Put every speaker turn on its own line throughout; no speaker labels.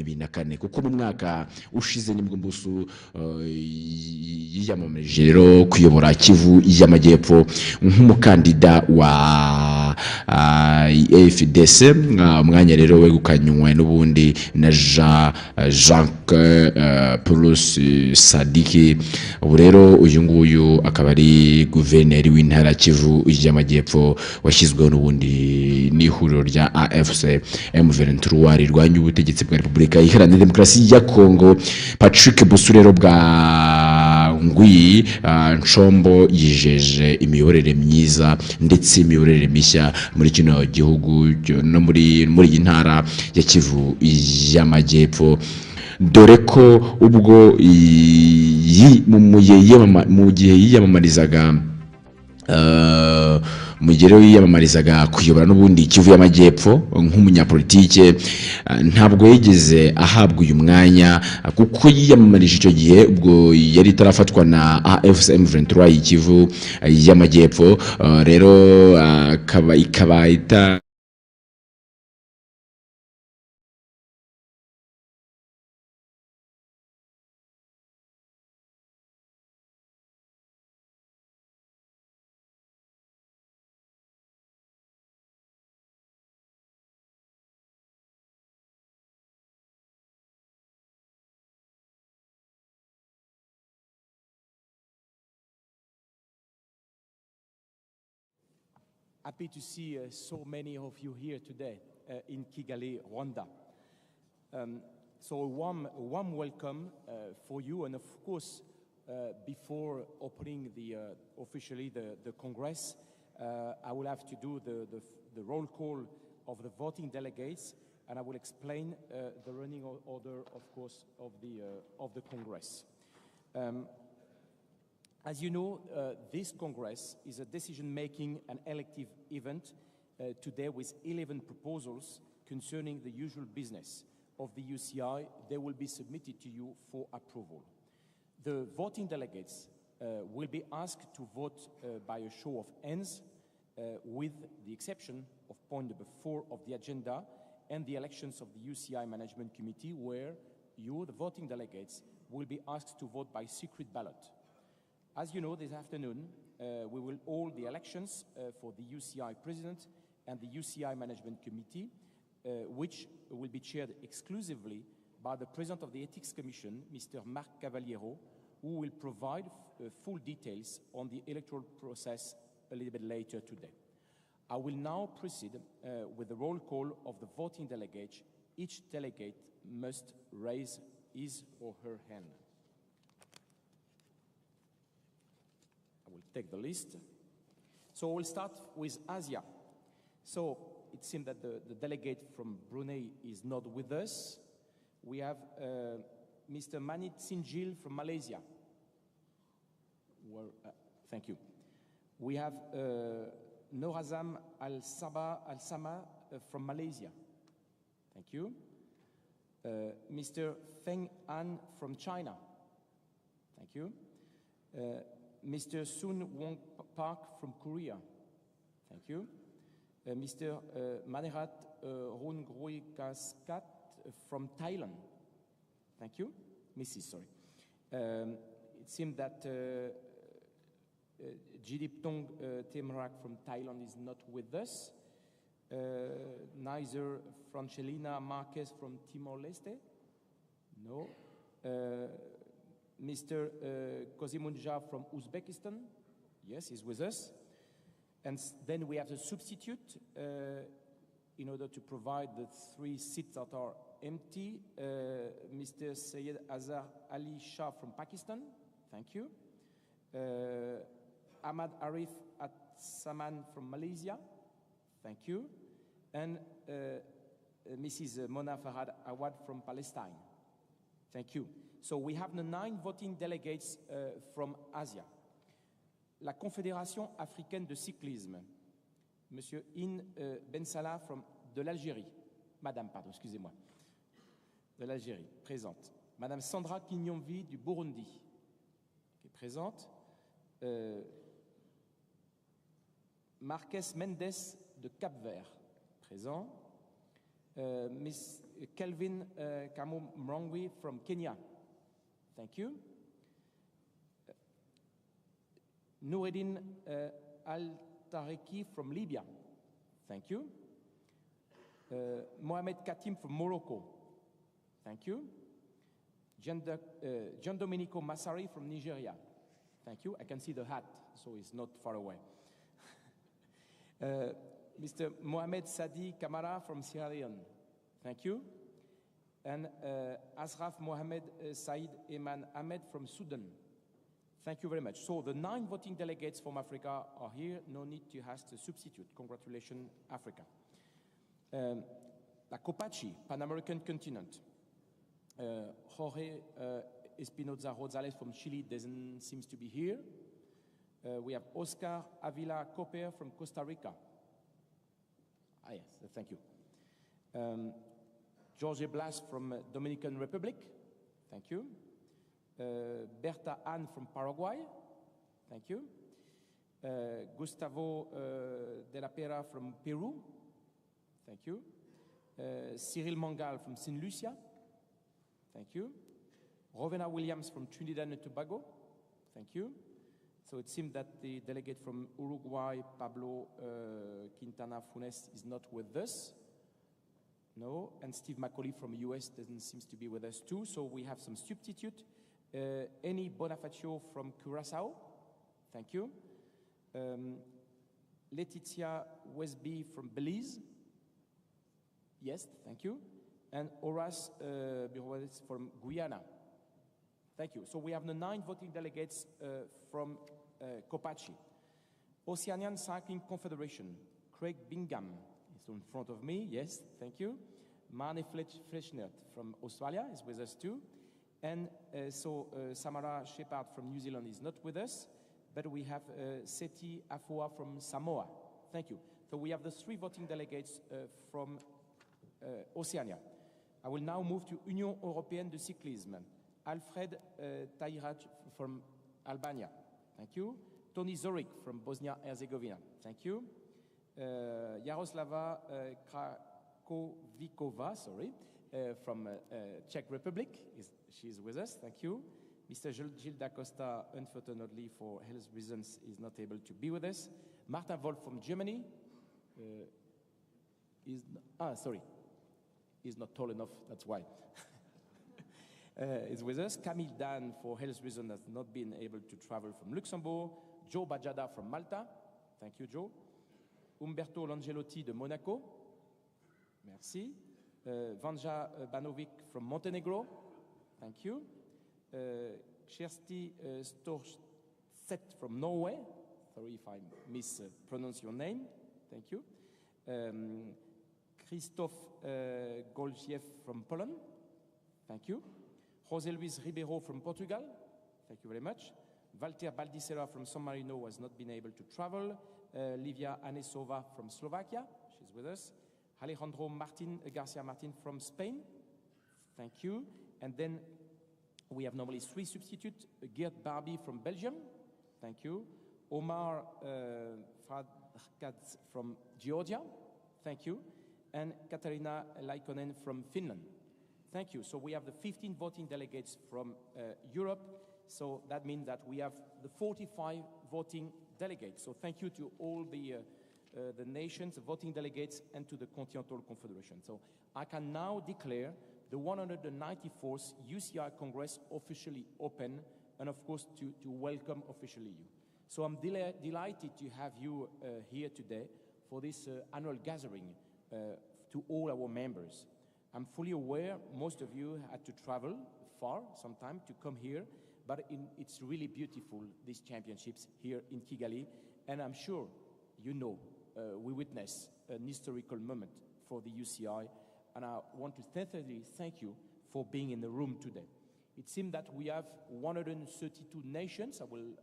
2024 kuko mu mwaka ushize nibwo Mbusu yiyamamarije rero kuyobora Kivu y'Amajyepfo nk'umukandida wa AFDC. Umwanya rero wegukanywe n'ubundi na Jean Paulus Sadiki. Ubu rero uyu nguyu akaba ari guverineri w'intara Kivu y'Amajyepfo washyizweho n'ubundi n'ihuriro rya AFC M23 rirwanya ubutegetsi bwa Repubulika Iharanira Demokarasi ya Kongo. Patrick Busu rero bwa ngwi Nshombo yijeje imiyoborere myiza ndetse imiyoborere mishya muri kino gihugu no muri iyi ntara ya Kivu y'Amajyepfo, dore ko ubwo mu gihe yiyamamarizaga mugero yiyamamarizaga kuyobora n'ubundi Kivu y'Amajyepfo nk'umunyapolitike, ntabwo yigeze ahabwa uyu mwanya kuko yiyamamarije icyo gihe ubwo yari tarafatwa na AFC M23 y'Kivu y'Amajyepfo. Rero ikaba ita
Happy to see so many of you here today in Kigali, Rwanda. So a warm welcome for you, and of course, before opening officially the Congress, I will have to do the roll call of the voting delegates, and I will explain the running order, of course, of the Congress. As you know, this Congress is a decision-making and elective event today with 11 proposals concerning the usual business of the UCI. They will be submitted to you for approval. The voting delegates will be asked to vote by a show of hands with the exception of point number 4 of the agenda and the elections of the UCI Management Committee, where you, the voting delegates, will be asked to vote by secret ballot. As you know, this afternoon, we will hold the elections for the UCI President and the UCI Management Committee, which will be chaired exclusively by the President of the Ethics Commission, Mr. Marc Cavaliero, who will provide full details on the electoral process a little bit later today. I will now proceed with the roll call of the voting delegates. Each delegate must raise his or her hand. Take the list. So we'll start with Asia. So it seems that the delegate from Brunei is not with us. We have Mr. Manit Sinjil from Malaysia. Thank you. We have Norazam Al-Sama from Malaysia. Thank you. Mr. Feng An from China. Thank you. Mr. Sun Wong Park from Korea. Thank you. Mr. Manerat Rungroikaskat from Thailand. Thank you. Mrs. Sorry. It seems that Jidiptong Temrak from Thailand is not with us. Neither Francelina Marquez from Timor-Leste. No. Mr. Kozimunja from Uzbekistan, yes, he's with us. And then we have the substitute in order to provide the 3 seats that are empty. Mr. Syed Azhar Ali Shah from Pakistan, thank you. Ahmad Arif At-Saman from Malaysia, thank you. And Mrs. Mona Farhad Awad from Palestine, thank you. So we have the 9 voting delegates from Asia. La Confédération africaine de cyclisme, Monsieur In Ben Salah de l'Algérie. Madame, pardon, excusez-moi. De l'Algérie, présente. Madame Sandra Kinyomvi du Burundi, qui est présente. Marques Mendes de Cap-Vert, présent. Ms. Kelvin Kamu Mrongwi from Kenya. Thank you. Noureddin Al-Tareki from Libya. Thank you. Mohamed Katim from Morocco. Thank you. Gian Domenico Massari from Nigeria. Thank you. I can see the hat, so it's not far away. Mr. Mohamed Sadi Kamara from Sierra Leone. Thank you. And Asraf Mohamed Said Eman Ahmed from Sudan. Thank you very much. So the 9 voting delegates from Africa are here. No need to ask the substitute. Congratulations, Africa. La Copachi, Pan-American continent. Jorge Espinoza Rosales from Chile doesn't seem to be here. We have Oscar Avila Copper from Costa Rica. Ah, yes, thank you. Jorge Blas from Dominican Republic. Thank you. Berta Ann from Paraguay. Thank you. Gustavo de la Pera from Peru. Thank you. Cyril Mangal from St. Lucia. Thank you. Rovena Williams from Trinidad and Tobago. Thank you. So it seems that the delegate from Uruguay, Pablo Quintana Funes, is not with us. No. And Steve Macaulay from the US doesn't seem to be with us too. So we have some substitute. Eni Bonifacio from Curacao. Thank you. Letizia Westby from Belize. Yes, thank you. And Horace Biroez from Guyana. Thank you. So we have the 9 voting delegates from Copachi. Oceanian Cycling Confederation. Craig Bingham is in front of me. Yes, thank you. Marne Fletcher from Australia is with us too. And Samara Shepard from New Zealand is not with us, but we have Seti Afoa from Samoa. Thank you. So we have the 3 voting delegates from Oceania. I will now move to Union Européenne de Cyclisme. Alfred Tajraj from Albania. Thank you. Tony Zorik from Bosnia-Herzegovina. Thank you. Jaroslava Krakovikova, from Czech Republic. She's with us. Thank you. Mr. Gilles Dacosta, unfortunately for health reasons, is not able to be with us. Martin Wolf from Germany is not tall enough, that's why. Is with us. Camille Dan, for health reasons, has not been able to travel from Luxembourg. Joe Bajada from Malta. Thank you, Joe. Umberto Langelotti de Monaco. Merci. Vanja Banovic from Montenegro. Thank you. Kjersti Storset from Norway. Sorry if I mispronounce your name. Thank you. Christophe Golgiev from Poland. Thank you. José Luis Ribeiro from Portugal. Thank you very much. Walter Baldissera from San Marino has not been able to travel. Livia Anesova from Slovakia. She's with us. Alejandro Garcia Martin from Spain. Thank you. And then we have normally 3 substitutes. Geert Barbie from Belgium. Thank you. Omar Fradkadz from Georgia. Thank you. And Katarina Laikonen from Finland. Thank you. So we have the 15 voting delegates from Europe. So that means that we have the 45 voting delegates. So thank you to all the nations, the voting delegates, and to the Continental Confederation. So I can now declare the 194th UCI Congress officially open, and of course to welcome officially you. So I'm delighted to have you here today for this annual gathering to all our members. I'm fully aware most of you had to travel far sometime to come here, but it's really beautiful, these championships here in Kigali, and I'm sure you know we witness an historical moment for the UCI, and I want to sincerely thank you for being in the room today. It seems that we have 132 nations. I will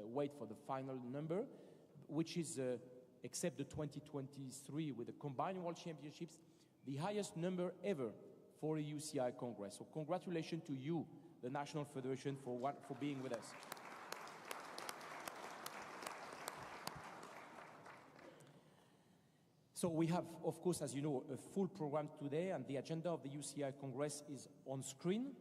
wait for the final number, which is, except the 2023 with the combined World Championships, the highest number ever for a UCI Congress. So congratulations to you, the National Federation, for being with us. So we have, of course, as you know, a full program today, and the agenda of the UCI Congress is on screen.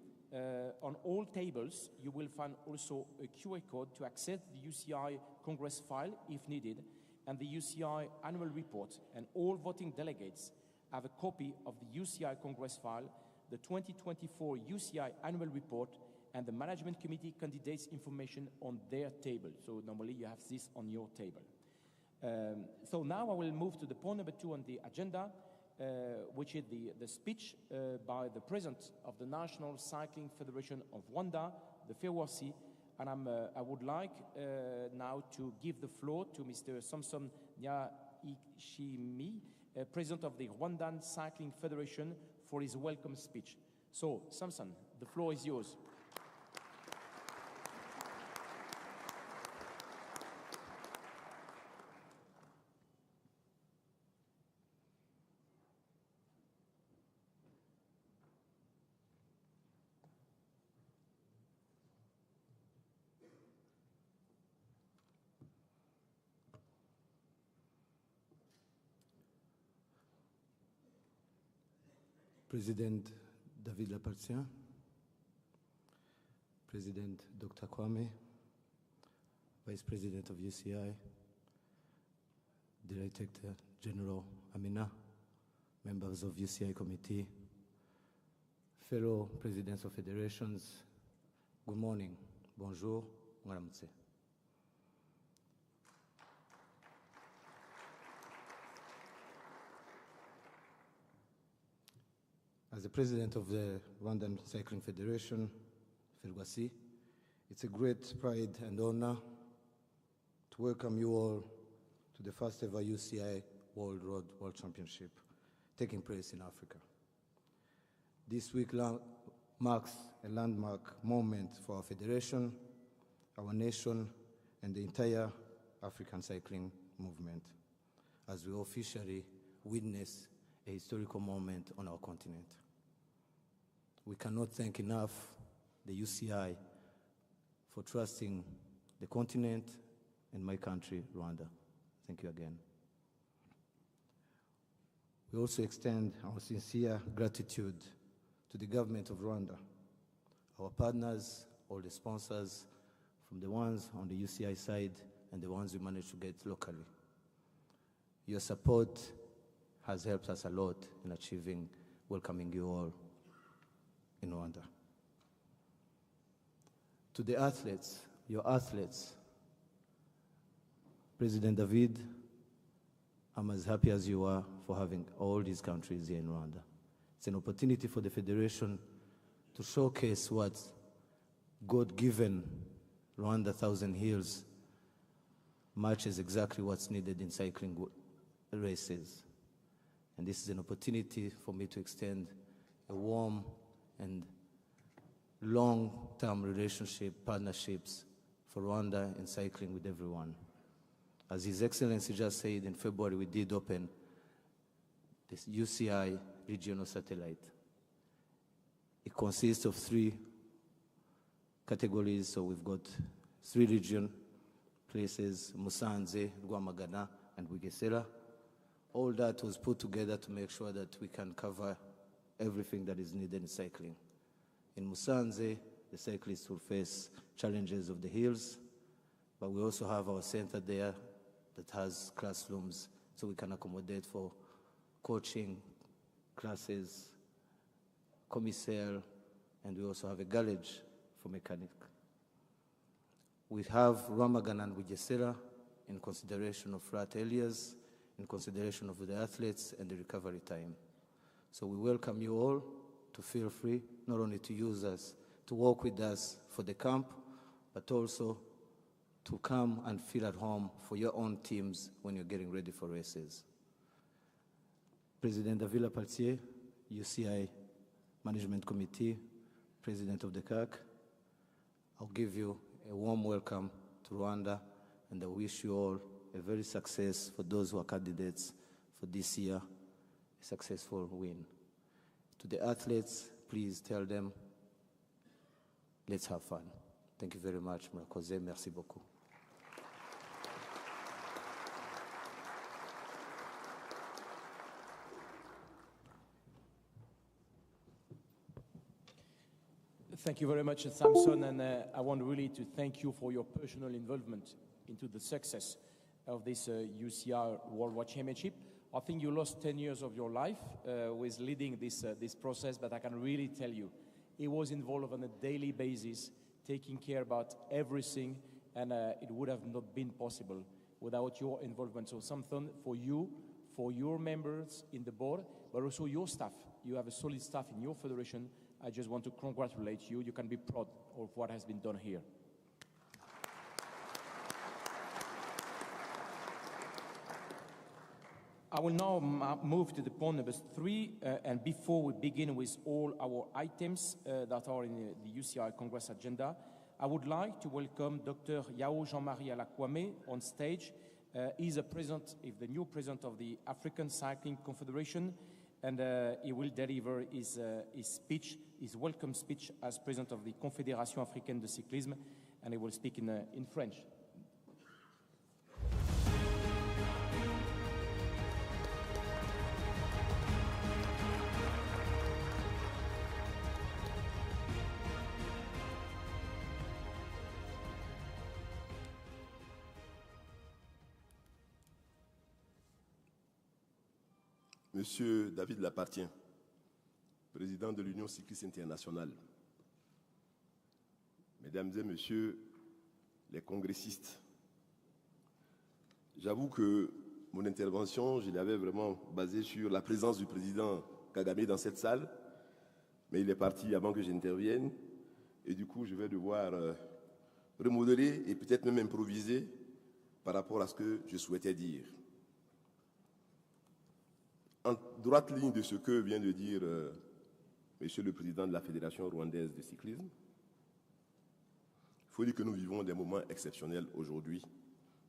On all tables, you will find also a QR code to access the UCI Congress file if needed, and the UCI annual report, and all voting delegates have a copy of the UCI Congress file, the 2024 UCI annual report, and the management committee candidates information on their table. So normally you have this on your table. So now I will move to the point number 2 on the agenda, which is the speech by the President of the National Cycling Federation of Rwanda, the FEWASI, and I would like now to give the floor to Mr. Samson Nyashimi, President of the Rwandan Cycling Federation, for his welcome speech. So, Samson, the floor is yours.
President David Lapartien, President Dr. Kwame, Vice President of UCI, Director General Amina, members of UCI Committee, fellow presidents of federations, good morning, bonjour, mwaramutse. As the president of the Rwandan Cycling Federation, FEWASI, it's a great pride and honor to welcome you all to the first ever UCI World Road World Championship taking place in Africa. This week marks a landmark moment for our federation, our nation, and the entire African cycling movement, as we officially witness a historical moment on our continent. We cannot thank enough the UCI for trusting the continent and my country, Rwanda. Thank you again. We also extend our sincere gratitude to the government of Rwanda, our partners, all the sponsors, from the ones on the UCI side and the ones we managed to get locally. Your support has helped us a lot in achieving welcoming you all in Rwanda. To the athletes, your athletes, President David, I'm as happy as you are for having all these countries here in Rwanda. It's an opportunity for the Federation to showcase what God-given Rwanda 1,000 Hills matches exactly what's needed in cycling races. And this is an opportunity for me to extend a warm and long-term partnerships for Rwanda in cycling with everyone. As His Excellency just said, in February we did open this UCI regional satellite. It consists of 3 categories, so we've got 3 region places, Musanze, Rwamagana, and Bugesera. All that was put together to make sure that we can cover everything that is needed in cycling. In Musanze, the cyclists will face challenges of the hills, but we also have our center there that has classrooms so we can accommodate for coaching classes, commissaire, and we also have a garage for mechanic. We have Rwamagana and Bugesera in consideration of flat areas, in consideration of the athletes and the recovery time. So we welcome you all to feel free, not only to use us, to work with us for the camp, but also to come and feel at home for your own teams when you're getting ready for races. President David Lapartien, UCI Management Committee, President of the CAC, I'll give you a warm welcome to Rwanda, and I wish you all a very success for those who are candidates for this year, a successful win. To the athletes, please tell them, let's have fun. Thank you very much, Murakoze. Merci beaucoup.
Thank you very much, Samson, and I want really to thank you for your personal involvement into the success of this UCI Worldwide Championship. I think you lost 10 years of your life with leading this process, but I can really tell you, it was involved on a daily basis, taking care about everything, and it would have not been possible without your involvement. So something for you, for your members in the board, but also your staff. You have a solid staff in your federation. I just want to congratulate you. You can be proud of what has been done here. I will now move to the point number 3, and before we begin with all our items that are in the UCI Congress agenda, I would like to welcome Dr. Yao Jean-Marie Alakwame on stage. He's the new president of the African Cycling Confederation, and he will deliver his speech, his welcome speech as president of the Confédération Africaine de Cyclisme, and he will speak in French.
Monsieur David Lapartien, président de l'Union cycliste internationale, Mesdames et Messieurs les congressistes, j'avoue que mon intervention, je l'avais vraiment basée sur la présence du président Kagame dans cette salle, mais il est parti avant que j'intervienne, et du coup je vais devoir remodeler et peut-être même improviser par rapport à ce que je souhaitais dire. En droite ligne de ce que vient de dire Monsieur le Président de la Fédération rwandaise de cyclisme, il faut dire que nous vivons des moments exceptionnels aujourd'hui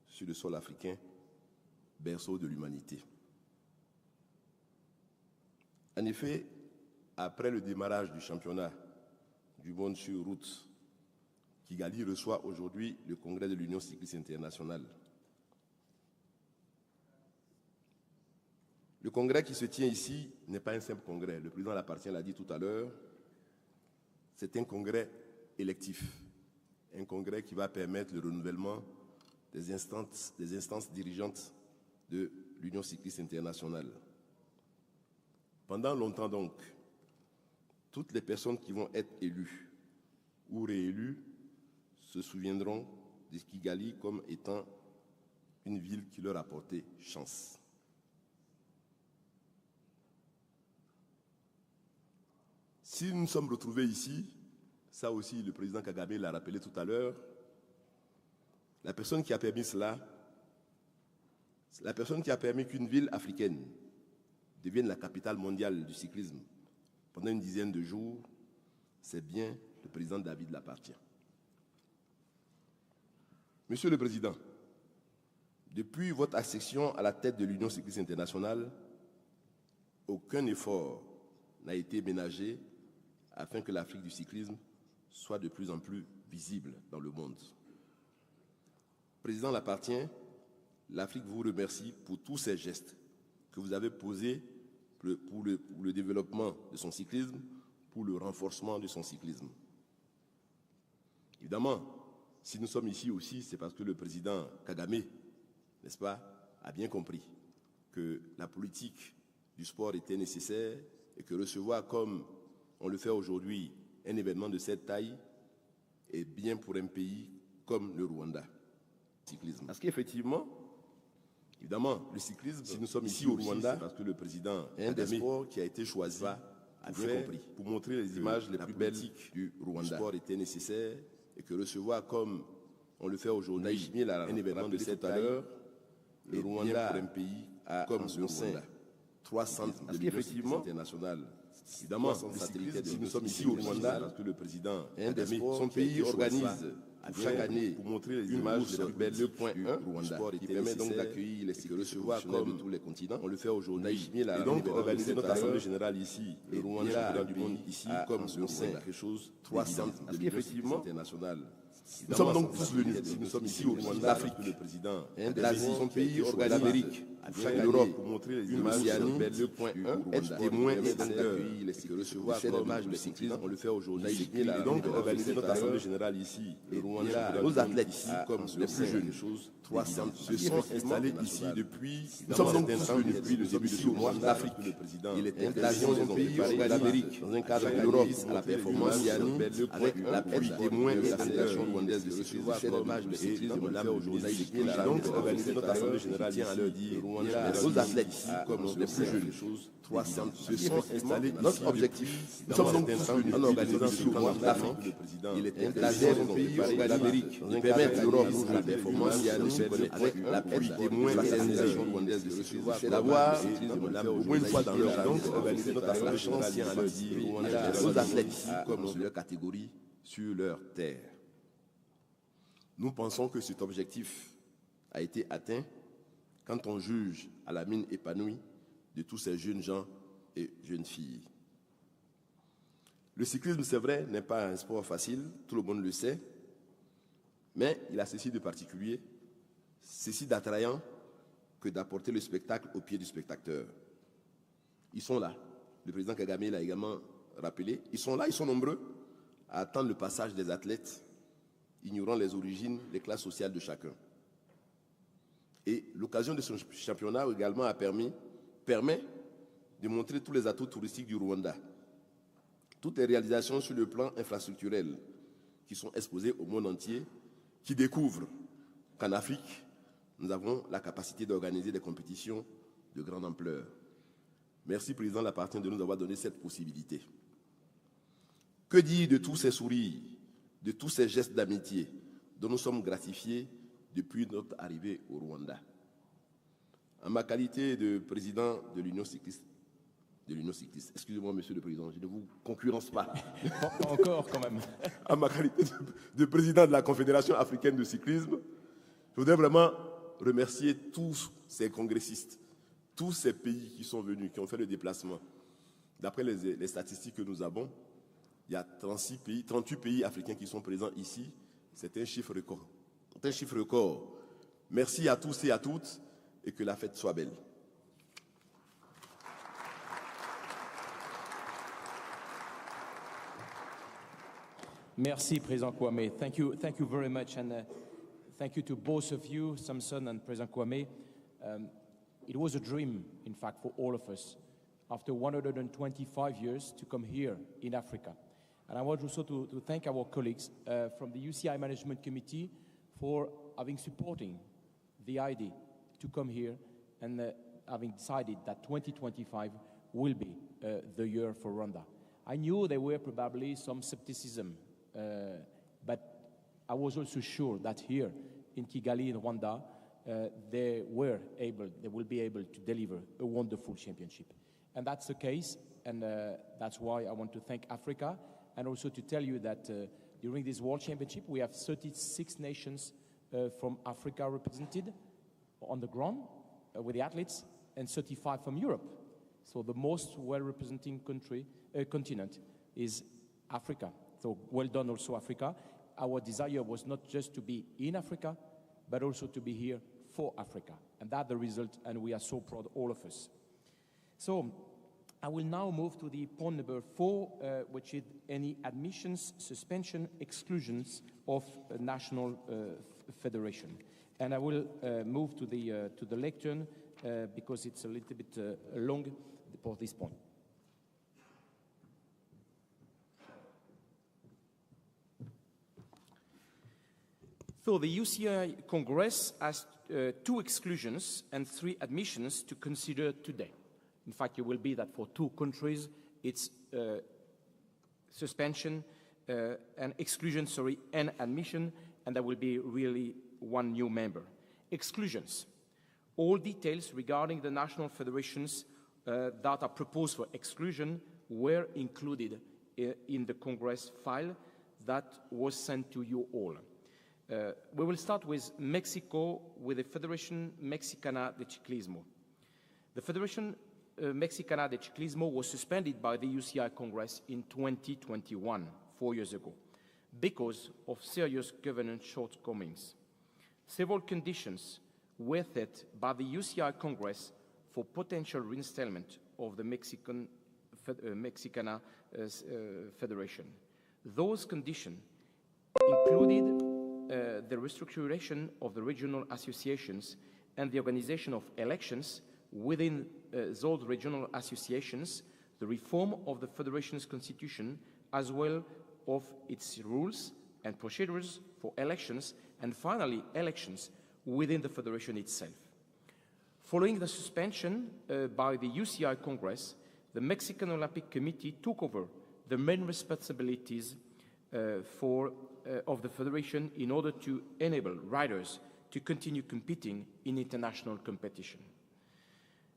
sur le sol africain, berceau de l'humanité. En effet, après le démarrage du championnat du monde sur route, Kigali reçoit aujourd'hui le congrès de l'Union cycliste internationale. Le congrès qui se tient ici n'est pas un simple congrès. Le président Lapartien l'a dit tout à l'heure. C'est un congrès électif. Un congrès qui va permettre le renouvellement des instances dirigeantes de l'Union cycliste internationale. Pendant longtemps donc, toutes les personnes qui vont être élues ou réélues se souviendront de Kigali comme étant une ville qui leur a porté chance. Si nous nous sommes retrouvés ici, ça aussi le président Kagame l'a rappelé tout à l'heure, la personne qui a permis cela, la personne qui a permis qu'une ville africaine devienne la capitale mondiale du cyclisme pendant une dizaine de jours, c'est bien le président David Lapartien. Monsieur le Président, depuis votre accession à la tête de l'Union cycliste internationale, aucun effort n'a été ménagé afin que l'Afrique du cyclisme soit de plus en plus visible dans le monde. Président Lapartien, l'Afrique vous remercie pour tous ces gestes que vous avez posés pour le développement de son cyclisme, pour le renforcement de son cyclisme. Évidemment, si nous sommes ici aussi, c'est parce que le président Kagame, n'est-ce pas, a bien compris que la politique du sport était nécessaire et que recevoir comme on le fait aujourd'hui, un événement de cette taille est bien pour un pays comme le Rwanda. Cyclisme. Parce qu'effectivement, évidemment, le cyclisme, si nous sommes ici au Rwanda, c'est parce que le président est un des sports qui a été choisi, a bien compris, pour montrer les images les plus belles du Rwanda. Le sport était nécessaire et que recevoir comme on le fait aujourd'hui, un événement de cette taille, le Rwanda pour un pays comme le sein 3 centres de l'Union internationale. Évidemment, si nous sommes ici au Rwanda, parce que le président son pays organise chaque année pour montrer les images les plus belles, le point 1, Rwanda, qui permet donc d'accueillir les cyclistes comme de tous les continents. On le fait aujourd'hui. Et donc, organiser notre assemblée générale ici, le Rwanda du monde ici, comme le sein quelque chose 3 centres de l'Union internationale. Nous sommes donc tous venus, nous sommes ici au Rwanda, l'Afrique, le président, son pays organise l'Amérique, l'Europe, pour montrer les images de point 1, être témoin et acteur, que recevoir comme le cyclisme, on le fait aujourd'hui. Et donc, organiser notre assemblée générale ici, le Rwanda, nos athlètes ici, comme les plus jeunes, se sont installés ici depuis, nous sommes donc tous venus depuis le début du mois d'Afrique, le président, il est intéressant de pays l'Amérique, dans un cadre de l'Europe, à la performance Yanni, avec l'appui témoin et la fédération rwandaise de recevoir comme le cyclisme, on l'a fait aujourd'hui. Donc, organiser notre assemblée générale ici, à leur dire, nos athlètes ici, comme les plus jeunes, se sont installés. Notre objectif, nous sommes donc tous venus en organisant ce mois d'Afrique, le président, il est intéressant de pays l'Amérique, de permettre l'Europe, la performance Yanni, avec l'appui témoin et la fédération rwandaise de recevoir, d'avoir au moins une fois dans leur donc organiser notre assemblée générale ici, à leur dire, nos athlètes ici, comme dans leur catégorie, sur leur terre. Nous pensons que cet objectif a été atteint quand on juge à la mine épanouie de tous ces jeunes gens et jeunes filles. Le cyclisme, c'est vrai, n'est pas un sport facile, tout le monde le sait, mais il a ceci de particulier, ceci d'attrayant que d'apporter le spectacle au pied du spectateur. Ils sont là. Le président Kagame l'a également rappelé. Ils sont là, ils sont nombreux à attendre le passage des athlètes, ignorant les origines, les classes sociales de chacun. Et l'occasion de ce championnat également permet de montrer tous les atouts touristiques du Rwanda. Toutes les réalisations sur le plan infrastructurel qui sont exposées au monde entier, qui découvrent qu'en Afrique, nous avons la capacité d'organiser des compétitions de grande ampleur. Merci, Président Lapartien, de nous avoir donné cette possibilité. Que dire de tous ces sourires, de tous ces gestes d'amitié dont nous sommes gratifiés depuis notre arrivée au Rwanda? En ma qualité de président de l'Union cycliste, excusez-moi, Monsieur le Président, je ne vous concurrence pas.
Encore, quand même.
En ma qualité de président de la Confédération africaine de cyclisme, je voudrais vraiment remercier tous ces congressistes, tous ces pays qui sont venus, qui ont fait le déplacement. D'après les statistiques que nous avons, il y a 38 pays africains qui sont présents ici. C'est un chiffre record. C'est un chiffre record. Merci à tous et à toutes et que la fête soit belle.
Merci, President Kwame. Thank you very much, and thank you to both of you, Samson and President Kwame. It was a dream, in fact, for all of us, after 125 years, to come here in Africa. And I want also to thank our colleagues from the UCI Management Committee for supporting the idea to come here and having decided that 2025 will be the year for Rwanda. I knew there were probably some skepticism, but I was also sure that here in Kigali, in Rwanda, they will be able to deliver a wonderful championship. And that's the case, and that's why I want to thank Africa, and also to tell you that during this World Championship, we have 36 nations from Africa represented on the ground with the athletes, and 35 from Europe. So the most well-representing continent is Africa. So well done also, Africa. Our desire was not just to be in Africa, but also to be here for Africa. And that's the result, and we are so proud, all of us. So I will now move to the point number 4, which is any admissions, suspension, exclusions of a national federation. And I will move to the lectern because it's a little bit long for this point. So the UCI Congress has 2 exclusions and 3 admissions to consider today. In fact, it will be that for 2 countries, it's suspension and exclusion, and admission, and there will be really 1 new member. Exclusions. All details regarding the national federations that are proposed for exclusion were included in the Congress file that was sent to you all. We will start with Mexico, with the Federación Mexicana de Ciclismo. The Federación Mexicana de Ciclismo was suspended by the UCI Congress in 2021, 4 years ago. because of serious governance shortcomings. Several conditions were set by the UCI Congress for potential reinstatement of the Mexicana Federation. Those conditions included the restructuration of the regional associations and the organization of elections within those regional associations, the reform of the federation's constitution, as well of its rules and procedures for elections, and finally elections within the federation itself. Following the suspension by the UCI Congress, the Mexican Olympic Committee took over the main responsibilities of the federation in order to enable riders to continue competing in international competition.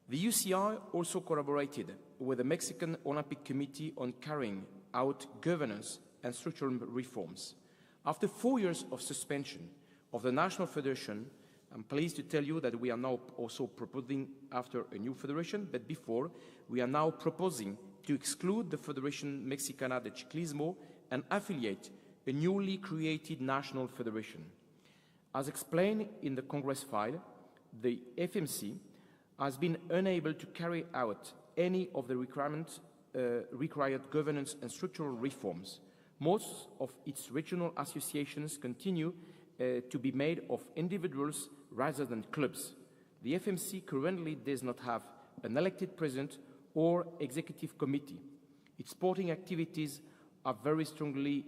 The UCI also collaborated with the Mexican Olympic Committee on carrying out governance and structural reforms. After 4 years of suspension of the National Federation, I'm pleased to tell you that we are now also proposing after a new federation, but before, we are now proposing to exclude the Federation Mexicana de Ciclismo and affiliate a newly created national federation. As explained in the Congress file, the FMC has been unable to carry out any of the required governance and structural reforms. Most of its regional associations continue to be made of individuals rather than clubs. The FMC currently does not have an elected president or executive committee. Its sporting activities are very strongly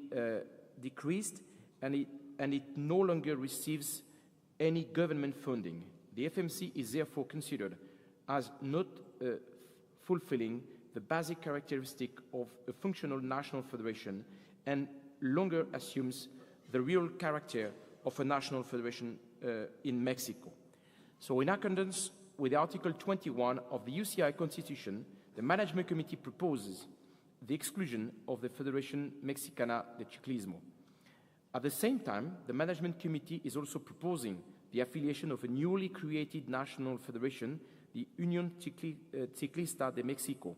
decreased, and it no longer receives any government funding. The FMC is therefore considered as not fulfilling the basic characteristic of a functional national federation and longer assumes the real character of a national federation in Mexico. So in accordance with Article 21 of the UCI Constitution, the Management Committee proposes the exclusion of the Federation Mexicana de Ciclismo. At the same time, the Management Committee is also proposing the affiliation of a newly created national federation, the Unión Ciclista de México.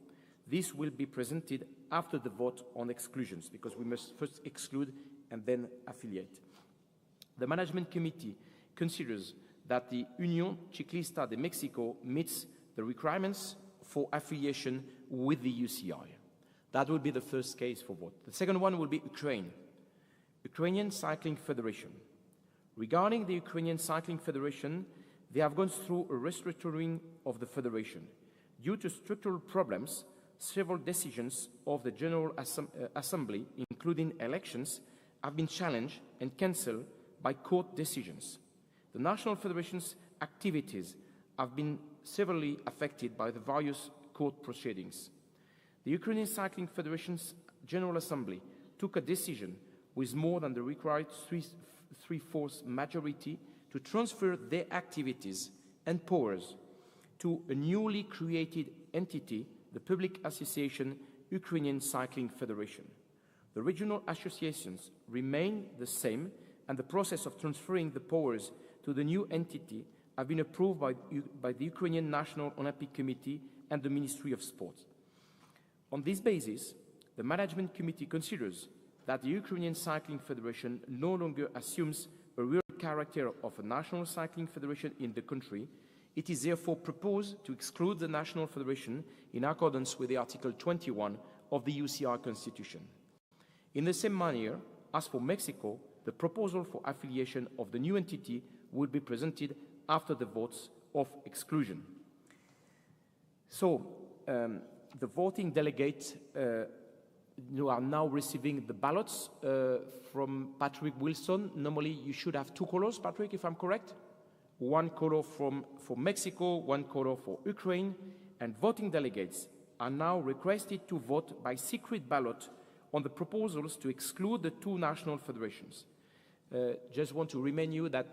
This will be presented after the vote on exclusions, because we must first exclude and then affiliate. The Management Committee considers that the Unión Ciclista de México meets the requirements for affiliation with the UCI. That would be the first case for vote. The second one will be Ukrainian Cycling Federation. Regarding the Ukrainian Cycling Federation, they have gone through a restructuring of the federation. Due to structural problems, several decisions of the General Assembly, including elections, have been challenged and cancelled by court decisions. The National Federation's activities have been severely affected by the various court proceedings. The Ukrainian Cycling Federation's General Assembly took a decision with more than the required three-fourths majority to transfer their activities and powers to a newly created entity, the Public Association Ukrainian Cycling Federation. The regional associations remain the same, and the process of transferring the powers to the new entity have been approved by the Ukrainian National Olympic Committee and the Ministry of Sport. On this basis, the Management Committee considers that the Ukrainian Cycling Federation no longer assumes a real character of a national cycling federation in the country. It is therefore proposed to exclude the National Federation in accordance with the Article 21 of the UCI Constitution. In the same manner, as for Mexico, the proposal for affiliation of the new entity will be presented after the votes of exclusion. So, the voting delegates you are now receiving the ballots from Patrick Wilson. Normally, you should have two colors, Patrick, if I'm correct. One color for Mexico, one color for Ukraine, and voting delegates are now requested to vote by secret ballot on the proposals to exclude the two national federations. Just want to remind you that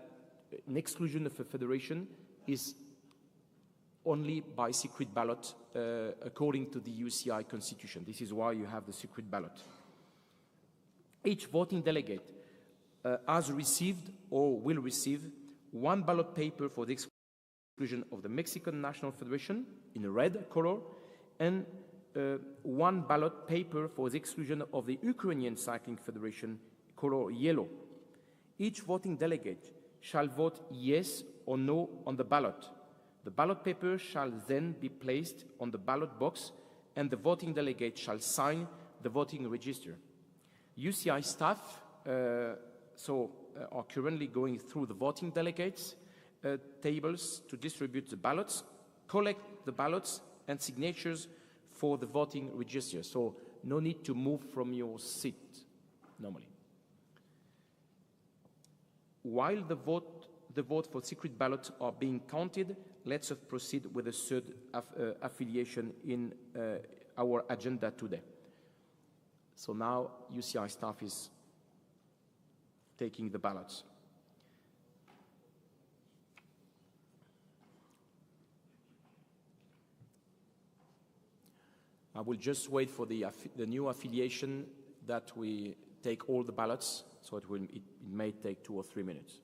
an exclusion of a federation is only by secret ballot according to the UCI Constitution. This is why you have the secret ballot. Each voting delegate has received or will receive one ballot paper for the exclusion of the Mexican National Federation in a red color and one ballot paper for the exclusion of the Ukrainian Cycling Federation color yellow. Each voting delegate shall vote yes or no on the ballot. The ballot paper shall then be placed on the ballot box, and the voting delegate shall sign the voting register. UCI staff are currently going through the voting delegates tables to distribute the ballots, collect the ballots and signatures for the voting register. So no need to move from your seat normally. While the vote for secret ballots are being counted, let's proceed with the third affiliation in our agenda today. So now UCI staff is taking the ballots. I will just wait for the new affiliation that we take all the ballots, so it may take 2 or 3 minutes.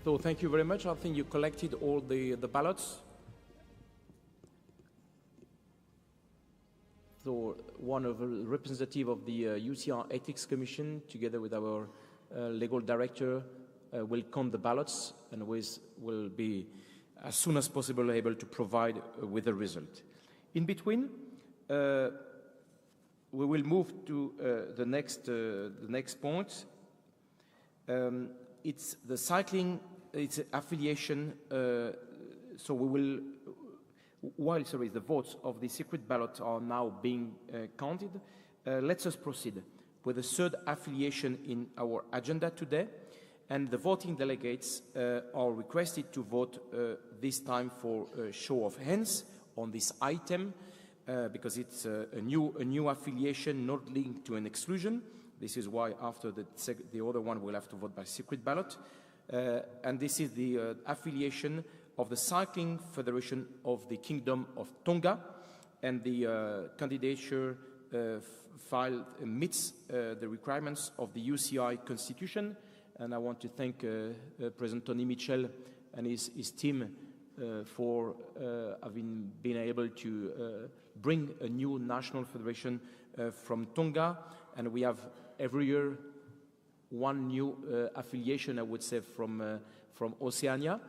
So thank you very much. I think you collected all the ballots. So one of the representative of the UCR Ethics Commission, together with our legal director, will count the ballots and will be as soon as possible able to provide with the result. In between, we will move to the next point. It's the cycling, it's affiliation. So we will, while the votes of the secret ballot are now being counted, let us proceed with the third affiliation in our agenda today. And the voting delegates are requested to vote this time for a show of hands on this item because it's a new affiliation not linked to an exclusion. This is why after the other one we'll have to vote by secret ballot. And this is the affiliation of the Cycling Federation of the Kingdom of Tonga, and the candidature file meets the requirements of the UCI Constitution. And I want to thank President Tony Mitchell and his team for having been able to bring a new national federation from Tonga. And we have every year one new affiliation, I would say, from Oceania.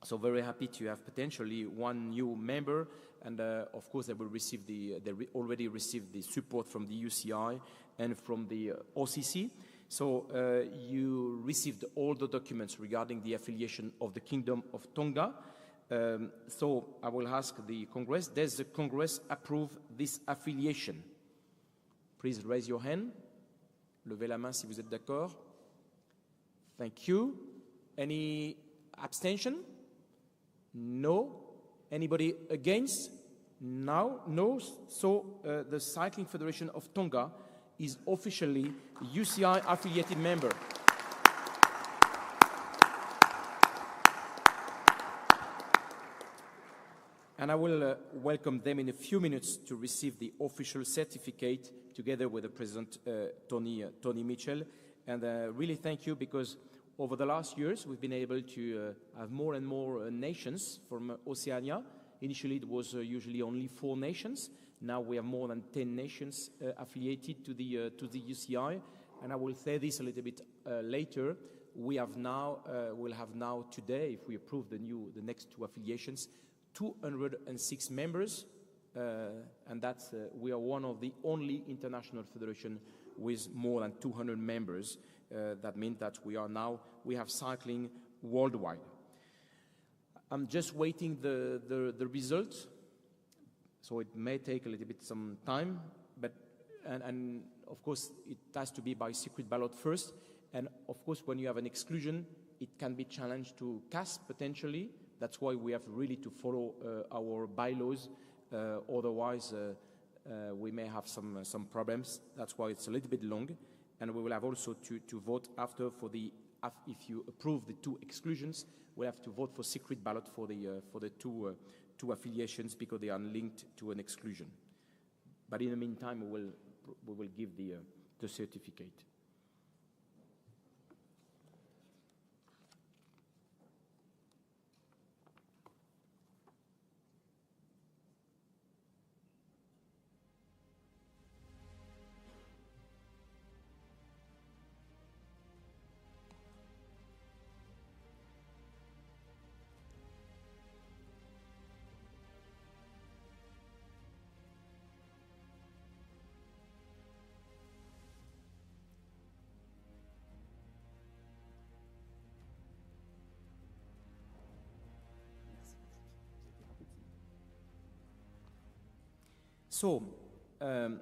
So very happy to have potentially one new member, and of course they will receive already received the support from the UCI and from the OCC. So you received all the documents regarding the affiliation of the Kingdom of Tonga. So I will ask the Congress, does the Congress approve this affiliation? Please raise your hand. Levez la main si vous êtes d'accord. Thank you. Any abstention? No. Anybody against? No. So the Cycling Federation of Tonga is officially UCI affiliated member. And I will welcome them in a few minutes to receive the official certificate together with the President Tony Mitchell. And really thank you, because over the last years we've been able to have more and more nations from Oceania. Initially it was usually only 4 nations. Now we have more than 10 nations affiliated to the UCI. And I will say this a little bit later. We'll have now today, if we approve the next 2 affiliations, 206 members, and that's we are one of the only international federation with more than 200 members. That means that we have cycling worldwide. I'm just waiting the results, so it may take a little bit some time, but and of course it has to be by secret ballot first, and of course when you have an exclusion, it can be challenged to cast potentially. That's why we have really to follow our bylaws. Otherwise, we may have some problems. That's why it's a little bit long. And we will have also to vote after if you approve the 2 exclusions, we'll have to vote for secret ballot for the two affiliations, because they are linked to an exclusion. But in the meantime, we will give the certificate. So, the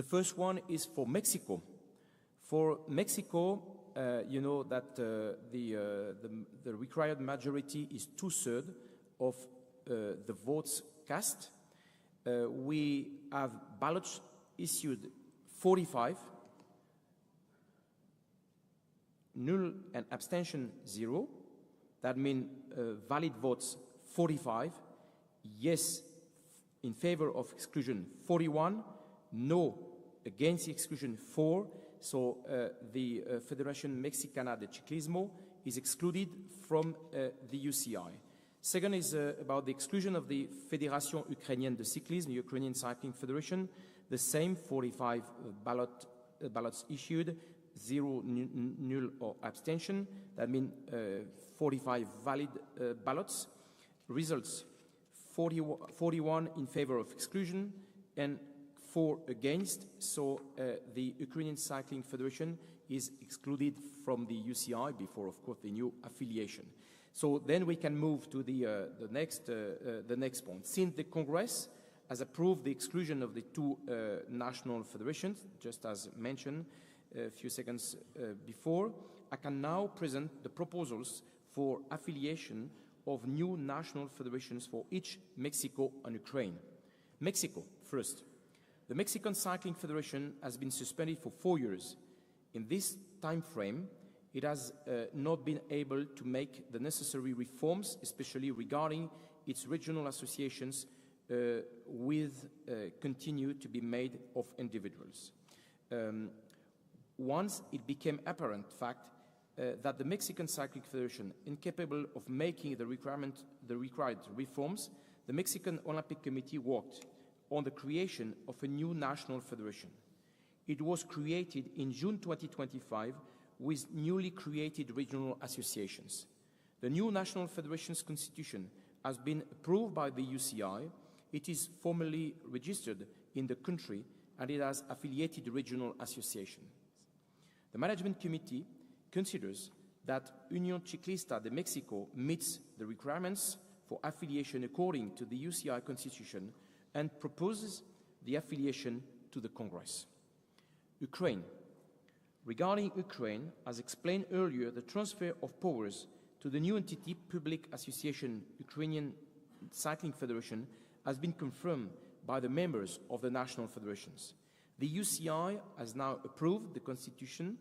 first one is for Mexico. For Mexico, you know that the required majority is 2/3 of the votes cast. We have ballots issued 45. Null and abstention 0. That means valid votes 45. Yes in favor of exclusion 41. No against the exclusion 4. So the Federación Mexicana de Ciclismo is excluded from the UCI. Second is about the exclusion of the Fédération Ukrainienne de Cyclisme, the Ukrainian Cycling Federation. The same 45 ballots issued, 0 null or abstention. That means 45 valid ballots. Results, 41 in favor of exclusion and 4 against. So the Ukrainian Cycling Federation is excluded from the UCI before, of course, the new affiliation. So then we can move to the next point. Since the Congress has approved the exclusion of the two national federations, just as mentioned a few seconds before, I can now present the proposals for affiliation of new national federations for each Mexico and Ukraine. Mexico, first. The Mexican Cycling Federation has been suspended for 4 years. In this time frame, it has not been able to make the necessary reforms, especially regarding its regional associations continue to be made of individuals. Once it became apparent fact that the Mexican Cycling Federation, incapable of making the required reforms, the Mexican Olympic Committee worked on the creation of a new national federation. It was created in June 2025 with newly created regional associations. The new national federation's constitution has been approved by the UCI. It is formally registered in the country and it has affiliated regional associations. The management committee considers that Unión Ciclista de México meets the requirements for affiliation according to the UCI constitution and proposes the affiliation to the Congress. Ukraine. Regarding Ukraine, as explained earlier, the transfer of powers to the new entity, Public Association Ukrainian Cycling Federation, has been confirmed by the members of the national federations. The UCI has now approved the constitution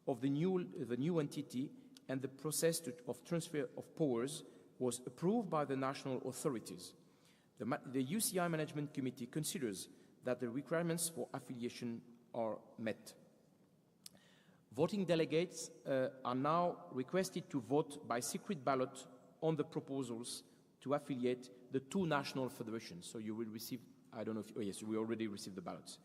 of the new entity, and the process of transfer of powers was approved by the national authorities. The UCI Management Committee considers that the requirements for affiliation are met. Voting delegates are now requested to vote by secret ballot on the proposals to affiliate the two national federations. So you will receive, I don't know if, oh yes, we already received the ballots.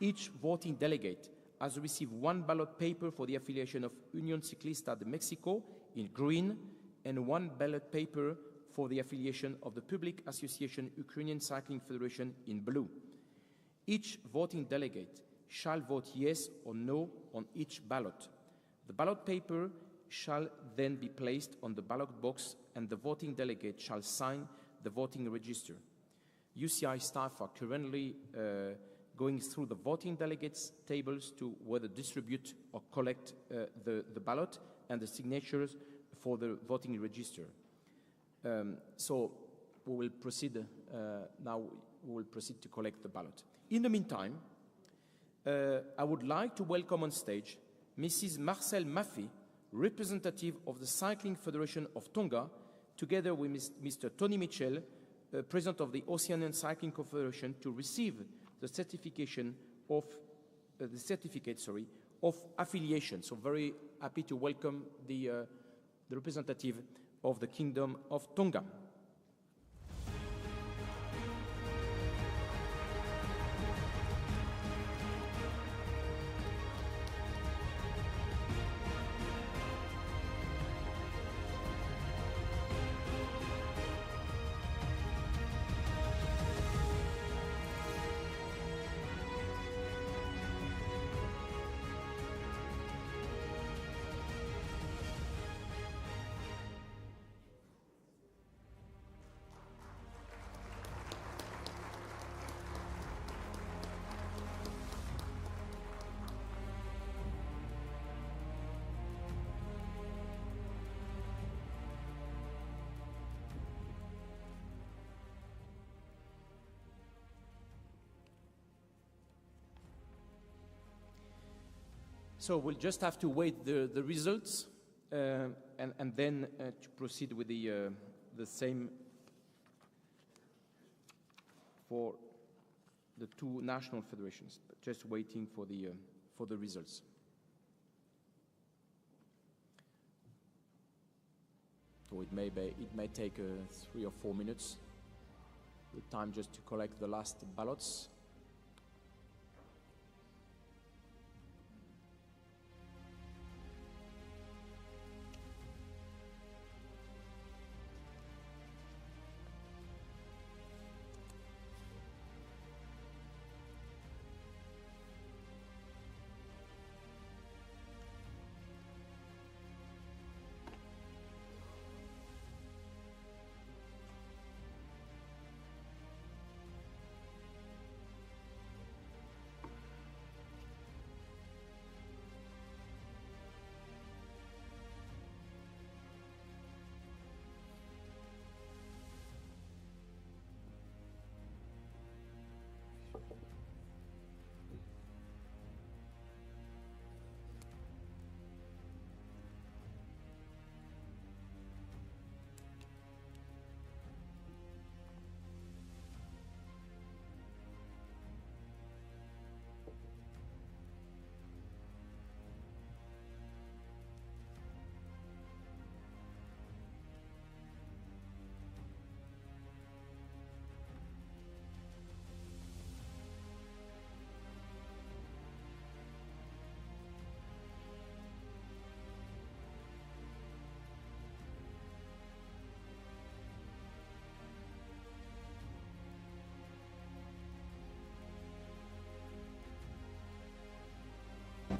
Each voting delegate has received one ballot paper for the affiliation of Unión Ciclista de México in green and one ballot paper for the affiliation of the Public Association Ukrainian Cycling Federation in blue. Each voting delegate shall vote yes or no on each ballot. The ballot paper shall then be placed on the ballot box and the voting delegate shall sign the voting register. UCI staff are currently going through the voting delegates tables to whether distribute or collect the ballot and the signatures for the voting register. So we will proceed, now we will proceed to collect the ballot. In the meantime, I would like to welcome on stage Mrs. Marcel Maffy, representative of the Cycling Federation of Tonga, together with Mr. Tony Mitchell, president of the Oceanian Cycling Confederation, to receive the certificate of affiliation. So very happy to welcome the representative of the Kingdom of Tonga. So we'll just have to wait the results and then to proceed with the same for the two national federations. But just waiting for the results. So it may take 3 or 4 minutes. The time just to collect the last ballots.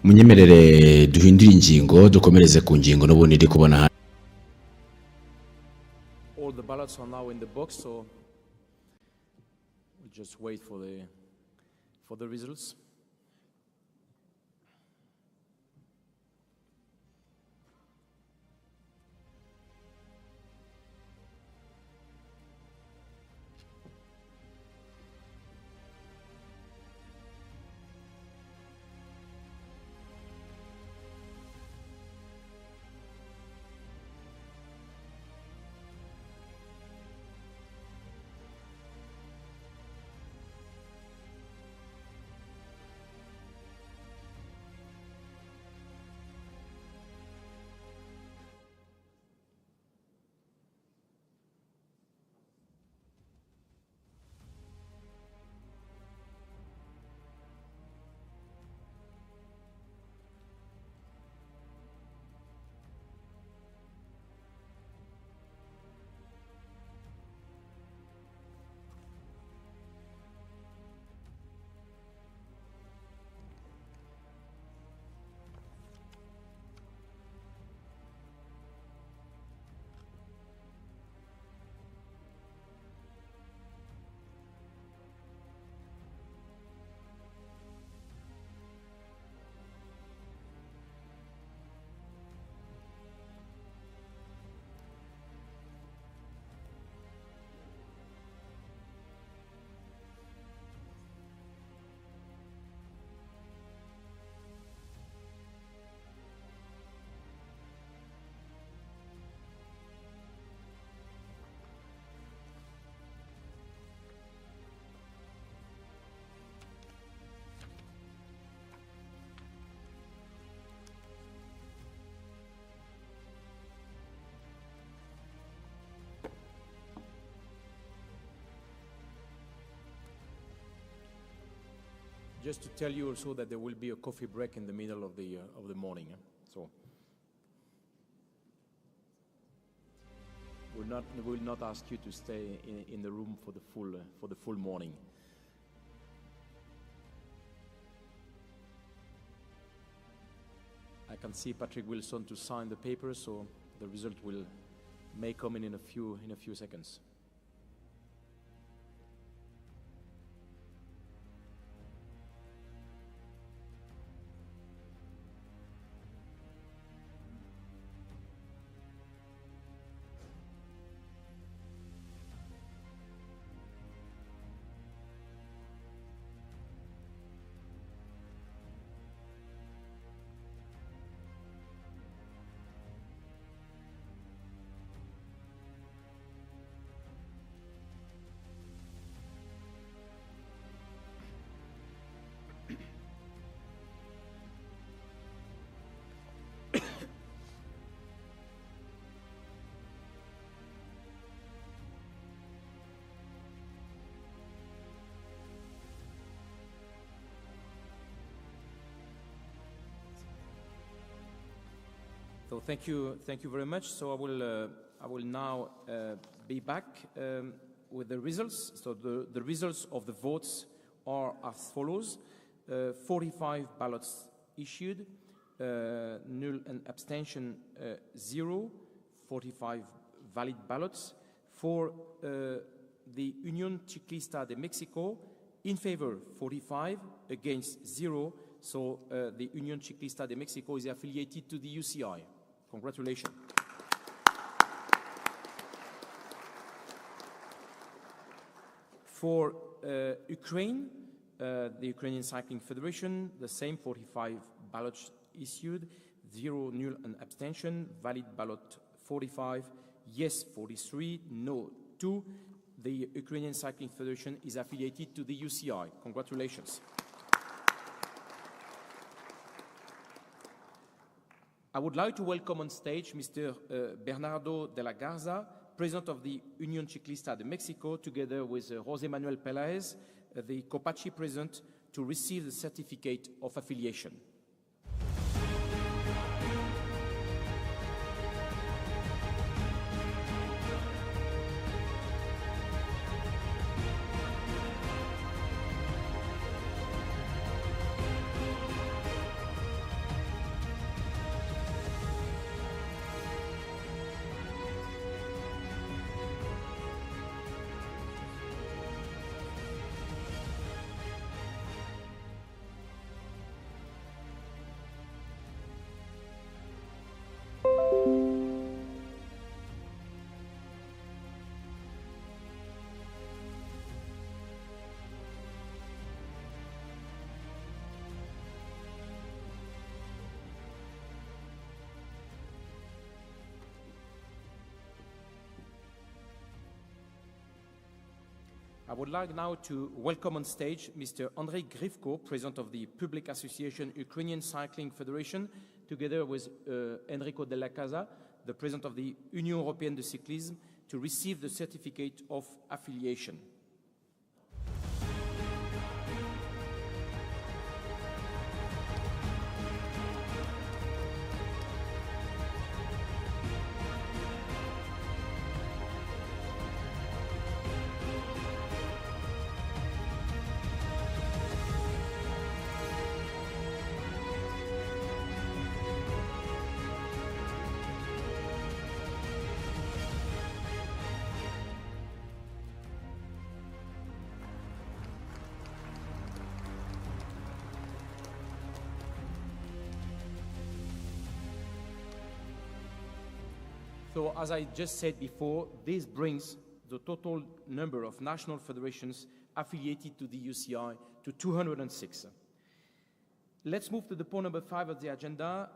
munyemerere duhindure ingingo dukomereze ku ngingo n'ubundi ndi kubona hano.
All the ballots are now in the box, so we'll just wait for the results. Just to tell you also that there will be a coffee break in the middle of the morning. So we'll not ask you to stay in the room for the full morning. I can see Patrick Wilson to sign the paper, so the result may come in a few seconds. So thank you very much. So I will now be back with the results. So the results of the votes are as follows: 45 ballots issued, null and abstention 0, 45 valid ballots. For the Unión Ciclista de Mexico, in favor 45, against 0. So the Unión Ciclista de Mexico is affiliated to the UCI. Congratulations. For Ukraine, the Ukrainian Cycling Federation, the same 45 ballots issued, 0 null and abstention, valid ballot 45, yes 43, no 2. The Ukrainian Cycling Federation is affiliated to the UCI. Congratulations. I would like to welcome on stage Mr. Bernardo de la Garza, President of the Unión Ciclista de Mexico, together with José Manuel Peláez, the COPACI President, to receive the certificate of affiliation. I would like now to welcome on stage Mr. Andrei Grivko, President of the Public Association Ukrainian Cycling Federation, together with Enrico Della Casa, the President of the Union Européenne de Cyclisme, to receive the certificate of affiliation. So as I just said before, this brings the total number of national federations affiliated to the UCI to 206. Let's move to the point number 5 of the agenda,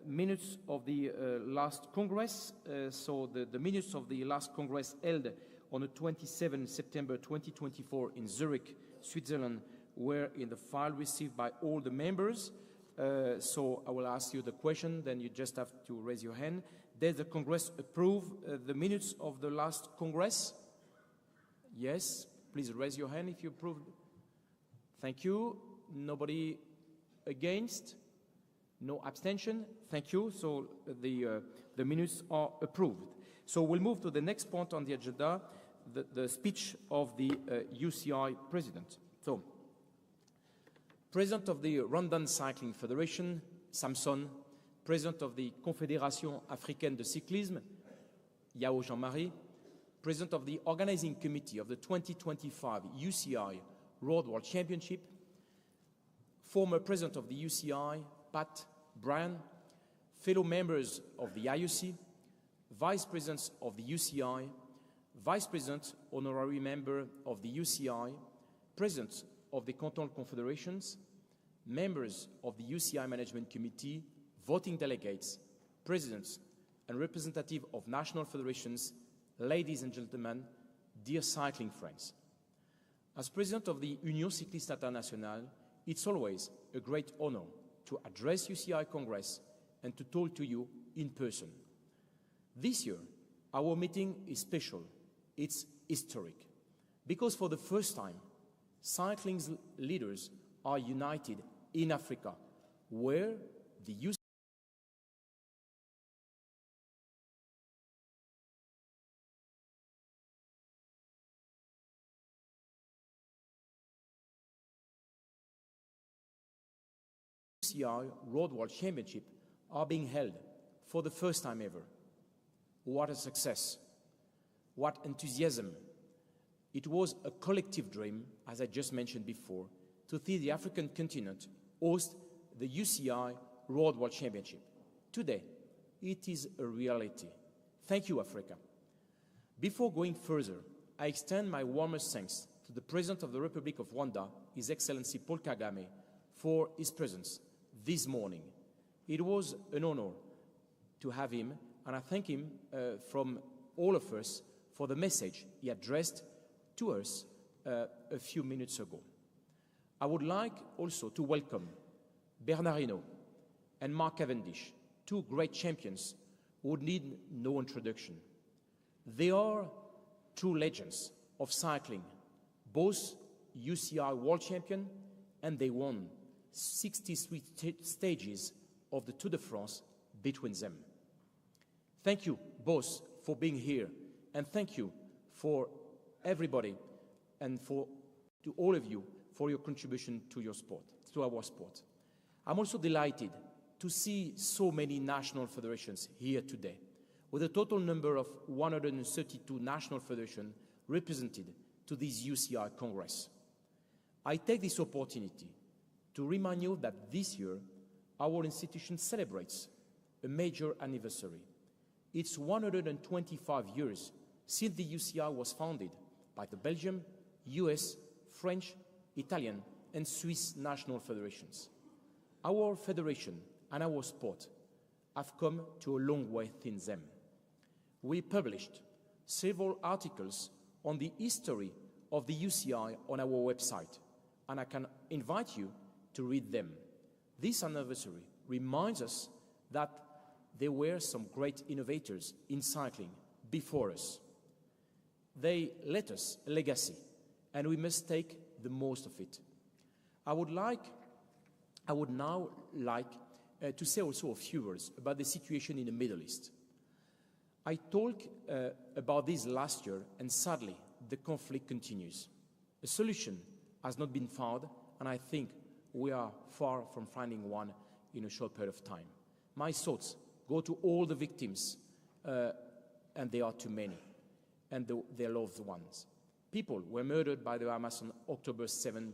minutes of the last Congress. So the minutes of the last Congress held on the 27th September 2024 in Zurich, Switzerland, were in the file received by all the members. So I will ask you the question, then you just have to raise your hand. Does the Congress approve the minutes of the last Congress? Yes. Please raise your hand if you approve. Thank you. Nobody against? No abstention? Thank you. So the minutes are approved. So we'll move to the next point on the agenda, the speech of the UCI President. So, President of the Rwandan Cycling Federation, Samson, President of the Confédération Africaine de Cyclisme, Yao Jean-Marie, President of the Organizing Committee of the 2025 UCI Road World Championship, former President of the UCI, Pat Bryan, fellow members of the IOC, Vice Presidents of the UCI, Vice President, Honorary Member of the UCI, President of the Canton Confederations, members of the UCI Management Committee, voting delegates, presidents, and representatives of national federations, ladies and gentlemen, dear cycling friends. As President of the Union Cycliste Internationale, it's always a great honor to address UCI Congress and to talk to you in person. This year, our meeting is special. It's historic, because for the first time, cycling leaders are united in Africa, where the UCI Road World Championship are being held for the first time ever. What a success. What enthusiasm. It was a collective dream, as I just mentioned before, to see the African continent host the UCI Road World Championship. Today, it is a reality. Thank you, Africa. Before going further, I extend my warmest thanks to the President of the Republic of Rwanda, His Excellency Paul Kagame, for his presence this morning. It was an honor to have him, and I thank him from all of us for the message he addressed to us a few minutes ago. I would like also to welcome Bernard Hinault and Mark Cavendish, two great champions who would need no introduction. They are true legends of cycling, both UCI World Champion, and they won 63 stages of the Tour de France between them. Thank you both for being here, and thank you for everybody and to all of you for your contribution to your sport, to our sport. I'm also delighted to see so many national federations here today, with a total number of 132 national federations represented to this UCI Congress. I take this opportunity to remind you that this year our institution celebrates a major anniversary. It's 125 years since the UCI was founded by the Belgian, US, French, Italian, and Swiss national federations. Our federation and our sport have come to a long way since then. We published several articles on the history of the UCI on our website, and I can invite you to read them. This anniversary reminds us that there were some great innovators in cycling before us. They left us a legacy, and we must take the most of it. I would now like to say also a few words about the situation in the Middle East. I talked about this last year, and sadly, the conflict continues. A solution has not been found, and I think we are far from finding one in a short period of time. My thoughts go to all the victims, and there are too many, and their loved ones. People were murdered by the Hamas on October 7